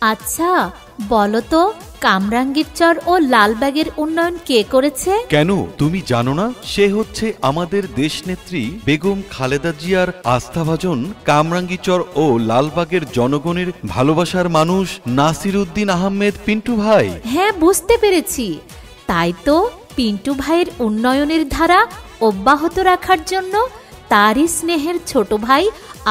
আচ্ছা বলো তো, কামরাঙ্গীরচর ও লালবাগের উন্নয়ন কে করেছে? কেন তুমি জানো না? সে হচ্ছে আমাদের দেশনেত্রী বেগম খালেদা জিয়ার আস্থাভাজন, কামরাঙ্গীরচর ও লালবাগের জনগণের ভালোবাসার মানুষ নাসির উদ্দিন আহমেদ পিন্টু ভাই। হ্যাঁ, বুঝতে পেরেছি। তাই তো পিন্টু ভাইয়ের উন্নয়নের ধারা অব্যাহত রাখার জন্য তারই স্নেহের ছোট ভাই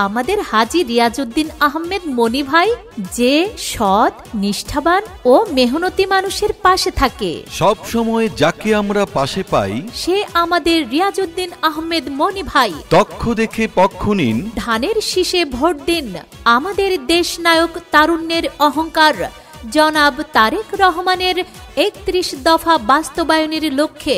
আমাদের হাজী রিয়াজউদ্দিন আহমেদ মনি ভাই, যে সৎ, নিষ্ঠাবান ও মেহনতি মানুষের পাশে থাকে, সব সময় যাকে আমরা পাশে পাই সে আমাদের রিয়াজউদ্দিন আহমেদ মনি ভাই। দক্ষ দেখে পক্ষ নিন, ধানের শীষে ভোট দিন। আমাদের দেশ নায়ক তারুণ্যের অহংকার জনাব তারেক রহমানের ৩১ দফা বাস্তবায়নের লক্ষ্যে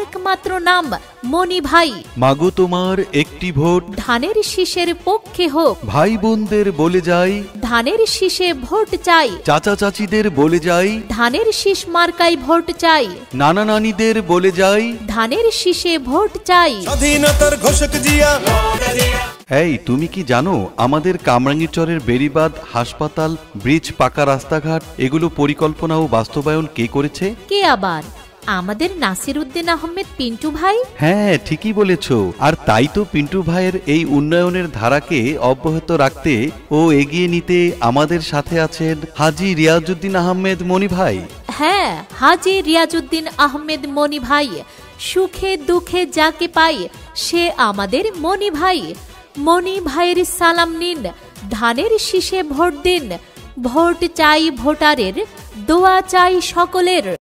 একমাত্র নাম মনি ভাই। মাগো তোমার একটি ভোট ধানের শীষের পক্ষে হোক। ভাই বোনদের বলে যাই, ধানের শীষে ভোট চাই। চাচা চাচিদের বলে যাই, ধানের শীষ মার্কায় ভোট চাই। নানা নানিদের বলে যাই, ধানের শীষে ভোট চাই। স্বাধীনতার ঘোষক জিয়া। এই তুমি কি জানো আমাদের কামরাঙ্গীরচরের বেড়িবাঁধ, হাসপাতাল, ব্রিজ, পাকা রাস্তাঘাট এগুলো পরিকল্পনা ও বাস্তবায়ন কে করেছে? কে আবার? আমাদের নাসির উদ্দিন আহমেদ পিন্টু ভাই। হ্যাঁ, ঠিকই বলেছ। আর তাই তো পিন্টু ভাইয়ের এই উন্নয়নের ধারাকে অব্যাহত রাখতে ও এগিয়ে নিতে আমাদের সাথে আছেন হাজী রিয়াজউদ্দিন আহমেদ মনি ভাই। হ্যাঁ, হাজী রিয়াজউদ্দিন আহমেদ মনি ভাই। সুখে দুঃখে যাকে পাই সে আমাদের মনি ভাই। মনি ভাইয়ের সালাম নিন, ধানের শীষে ভোট দিন। ভোট চাই ভোটারের, দোয়া চাই সকলের।